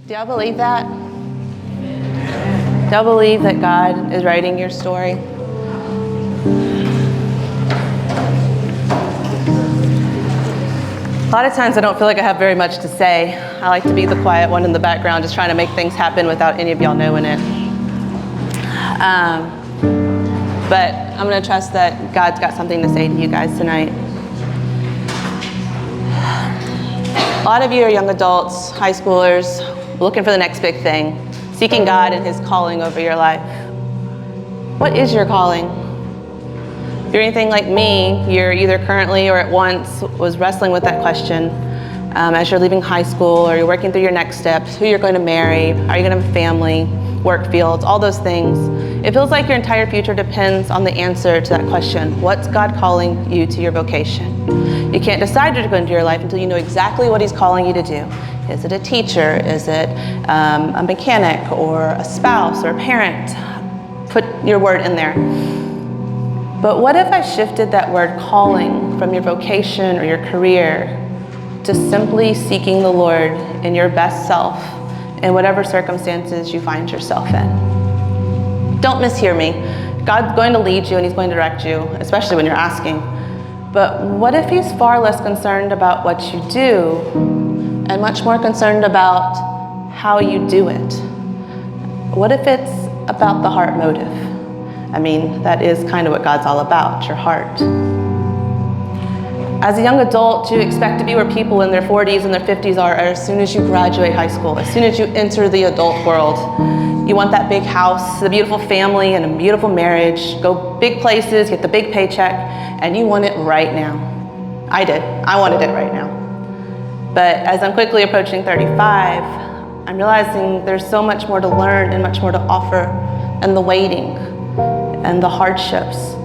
Do y'all believe that? Do y'all believe that God is writing your story? A lot of times I don't feel like I have very much to say. I like to be the quiet one in the background, just trying to make things happen without any of y'all knowing it. But I'm going to trust that God's got something to say to you guys tonight. A lot of you are young adults, high schoolers, looking for the next big thing, seeking God and His calling over your life. What is your calling? If you're anything like me, you're either currently or at once was wrestling with that question as you're leaving high school or you're working through your next steps, who you're going to marry, are you going to have a family, work fields, all those things. It feels like your entire future depends on the answer to that question. What's God calling you to your vocation? You can't decide to go into your life until you know exactly what He's calling you to do. Is it a teacher? Is it a mechanic or a spouse or a parent? Put your word in there. But what if I shifted that word calling from your vocation or your career to simply seeking the Lord in your best self in whatever circumstances you find yourself in? Don't mishear me. God's going to lead you and He's going to direct you, especially when you're asking. But what if He's far less concerned about what you do and much more concerned about how you do it? What if it's about the heart motive? I mean, that is kind of what God's all about, your heart. As a young adult, you expect to be where people in their 40s and their 50s are as soon as you graduate high school, as soon as you enter the adult world. You want that big house, the beautiful family, and a beautiful marriage, go big places, get the big paycheck, and you want it right now. I did. I wanted it right now. But as I'm quickly approaching 35, I'm realizing there's so much more to learn and much more to offer, and the waiting and the hardships.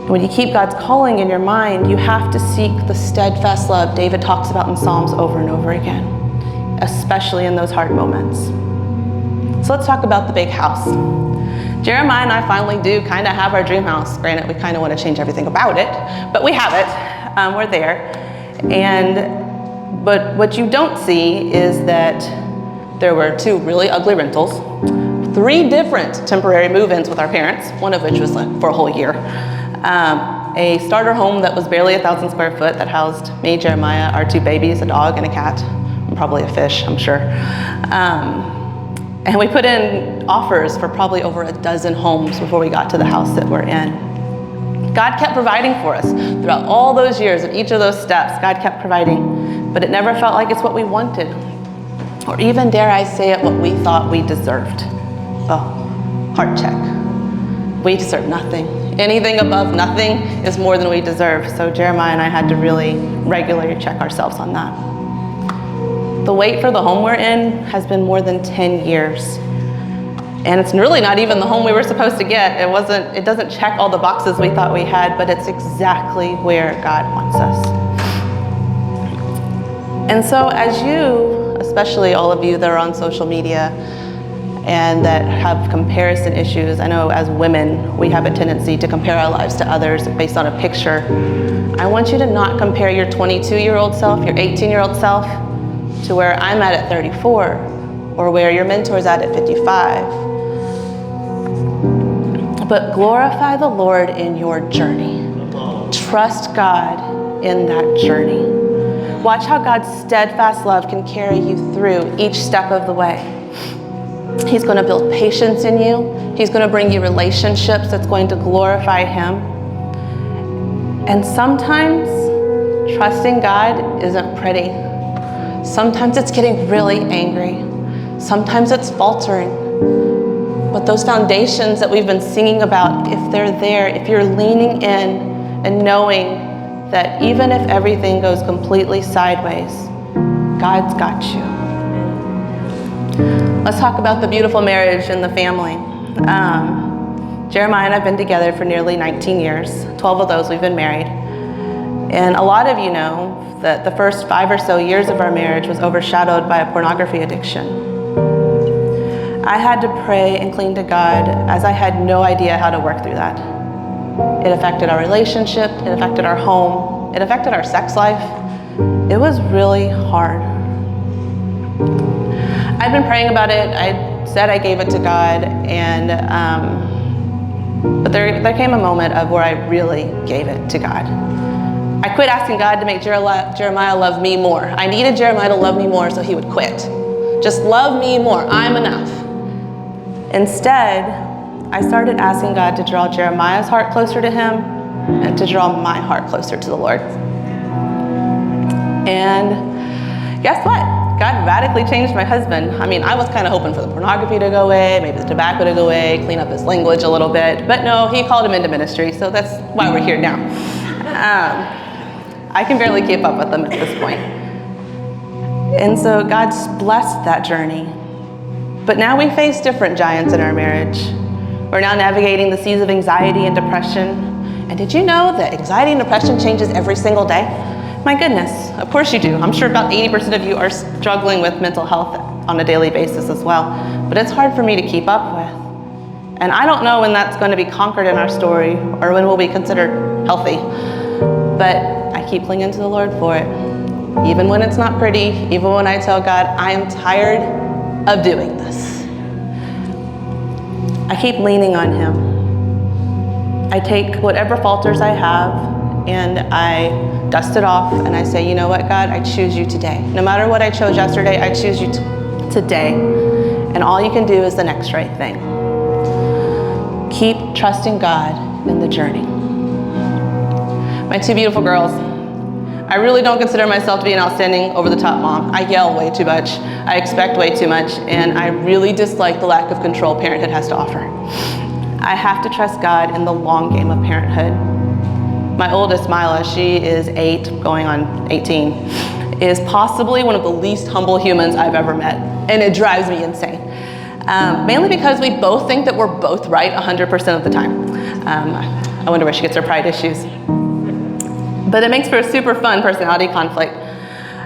When you keep God's calling in your mind, you have to seek the steadfast love David talks about in Psalms over and over again, especially in those hard moments. So let's talk about the big house. Jeremiah and I finally do kind of have our dream house. Granted, we kind of want to change everything about it, but we have it. We're there. But what you don't see is that there were 2 really ugly rentals, 3 different temporary move-ins with our parents, one of which was like for a whole year. A starter home that was barely 1,000 square foot that housed me, Jeremiah, our 2 babies, a dog and a cat, and probably a fish, I'm sure. And we put in offers for probably over a dozen homes before we got to the house that we're in. God kept providing for us throughout all those years of each of those steps. God kept providing, but it never felt like it's what we wanted, or even, dare I say it, what we thought we deserved. Oh, heart check. We deserve nothing. Anything above nothing is more than we deserve. So Jeremiah and I had to really regularly check ourselves on that. The wait for the home we're in has been more than 10 years. And it's really not even the home we were supposed to get. It doesn't check all the boxes we thought we had, but it's exactly where God wants us. And so as you, especially all of you that are on social media and that have comparison issues, I know as women, we have a tendency to compare our lives to others based on a picture. I want you to not compare your 22-year-old self, your 18-year-old self, to where I'm at 34, or where your mentor's at 55. But glorify the Lord in your journey. Trust God in that journey. Watch how God's steadfast love can carry you through each step of the way. He's going to build patience in you. He's going to bring you relationships that's going to glorify Him. And sometimes trusting God isn't pretty. Sometimes it's getting really angry. Sometimes it's faltering. But those foundations that we've been singing about, if they're there, if you're leaning in and knowing that even if everything goes completely sideways, God's got you. Let's talk about the beautiful marriage and the family. Jeremiah and I have been together for nearly 19 years. 12 of those we've been married. And a lot of you know that the first 5 or so years of our marriage was overshadowed by a pornography addiction. I had to pray and cling to God as I had no idea how to work through that. It affected our relationship, it affected our home, it affected our sex life. It was really hard. I've been praying about it. I said I gave it to God, and but there came a moment of where I really gave it to God. I quit asking God to make Jeremiah love me more. I needed Jeremiah to love me more so he would quit. Just love me more. I'm enough. Instead, I started asking God to draw Jeremiah's heart closer to him and to draw my heart closer to the Lord. And guess what? God radically changed my husband. I mean, I was kind of hoping for the pornography to go away, maybe the tobacco to go away, clean up his language a little bit. But no, he called him into ministry, so that's why we're here now. I can barely keep up with him at this point. And so God's blessed that journey. But now we face different giants in our marriage. We're now navigating the seas of anxiety and depression. And did you know that anxiety and depression changes every single day? My goodness, of course you do. I'm sure about 80% of you are struggling with mental health on a daily basis as well. But it's hard for me to keep up with. And I don't know when that's going to be conquered in our story or when we'll be considered healthy. But I keep clinging to the Lord for it. Even when it's not pretty, even when I tell God, I am tired of doing this. I keep leaning on him. I take whatever falters I have and I dust it off and I say, you know what, God, I choose you today. No matter what I chose yesterday, I choose you today. And all you can do is the next right thing. Keep trusting God in the journey. My two beautiful girls, I really don't consider myself to be an outstanding, over-the-top mom. I yell way too much. I expect way too much, and I really dislike the lack of control parenthood has to offer. I have to trust God in the long game of parenthood. My oldest, Hayla, she is 8, going on 18, is possibly one of the least humble humans I've ever met, and it drives me insane. Mainly because we both think that we're both right 100% of the time. I wonder where she gets her pride issues. But it makes for a super fun personality conflict.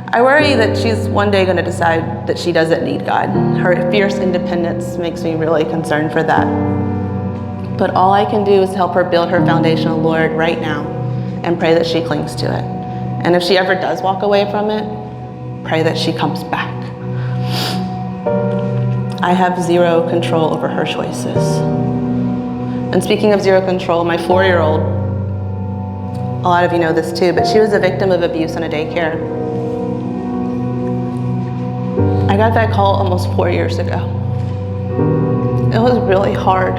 I worry that she's one day going to decide that she doesn't need God. Her fierce independence makes me really concerned for that. But all I can do is help her build her foundation of the Lord right now and pray that she clings to it. And if she ever does walk away from it, pray that she comes back. I have zero control over her choices. And speaking of zero control, my 4-year-old, a lot of you know this too, but she was a victim of abuse in a daycare. I got that call almost 4 years ago. It was really hard.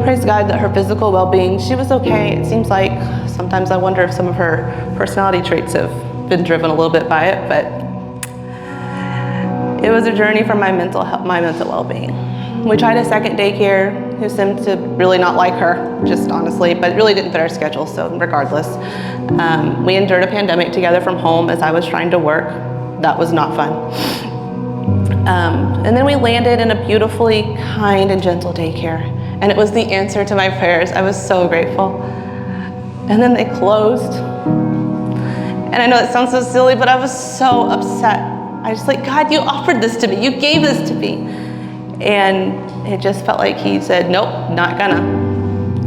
Praise God that her physical well-being, she was okay. It seems like sometimes I wonder if some of her personality traits have been driven a little bit by it, but it was a journey for my mental well-being. We tried a second daycare who seemed to really not like her, just honestly, but it really didn't fit our schedule, so regardless. We endured a pandemic together from home as I was trying to work. That was not fun. And then we landed in a beautifully kind and gentle daycare, and it was the answer to my prayers. I was so grateful. And then they closed. And I know it sounds so silly, but I was so upset. I was like, God, you offered this to me. You gave this to me. And it just felt like he said, nope, not gonna.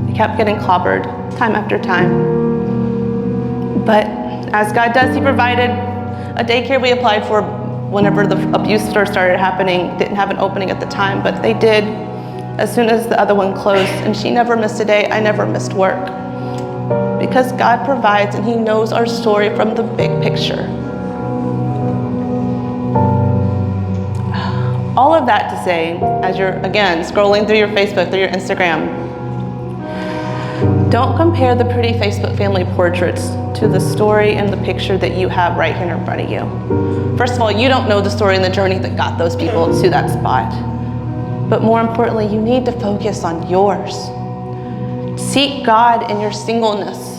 He kept getting clobbered time after time. But as God does, he provided a daycare we applied for whenever the abuse first started happening. Didn't have an opening at the time, but they did as soon as the other one closed. And she never missed a day. I never missed work. Because God provides and he knows our story from the big picture. All of that to say, as you're, again, scrolling through your Facebook, through your Instagram, don't compare the pretty Facebook family portraits to the story and the picture that you have right here in front of you. First of all, you don't know the story and the journey that got those people to that spot. But more importantly, you need to focus on yours. Seek God in your singleness.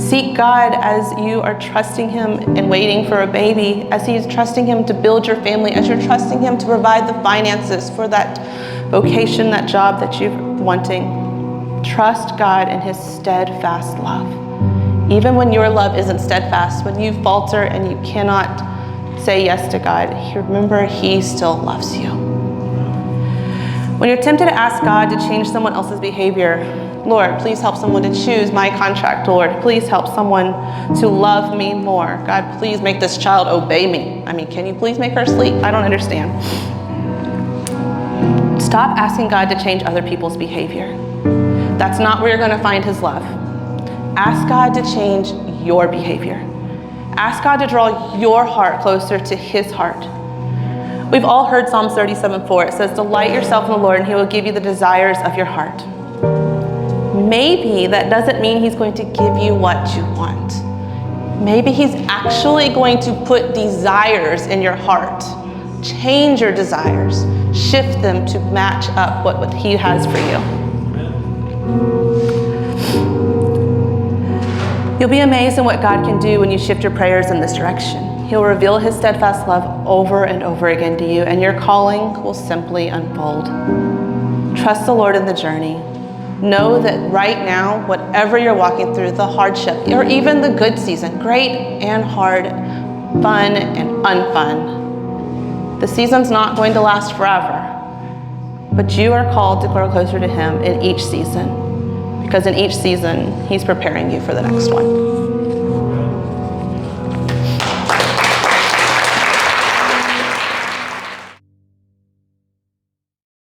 Seek God as you are trusting him and waiting for a baby, as he's trusting him to build your family, as you're trusting him to provide the finances for that vocation, that job that you're wanting. Trust God in his steadfast love. Even when your love isn't steadfast, when you falter and you cannot say yes to God, remember he still loves you. When you're tempted to ask God to change someone else's behavior, Lord, please help someone to choose my contract. Lord, please help someone to love me more. God, please make this child obey me. I mean, can you please make her sleep? I don't understand. Stop asking God to change other people's behavior. That's not where you're going to find his love. Ask God to change your behavior. Ask God to draw your heart closer to his heart. We've all heard Psalms 37:4. It says, delight yourself in the Lord and he will give you the desires of your heart. Maybe that doesn't mean he's going to give you what you want. Maybe he's actually going to put desires in your heart. Change your desires. Shift them to match up what he has for you. You'll be amazed at what God can do when you shift your prayers in this direction. He'll reveal his steadfast love over and over again to you, and your calling will simply unfold. Trust the Lord in the journey. Know that right now, whatever you're walking through, the hardship, or even the good season, great and hard, fun and unfun, the season's not going to last forever, but you are called to grow closer to him in each season, because in each season, he's preparing you for the next one.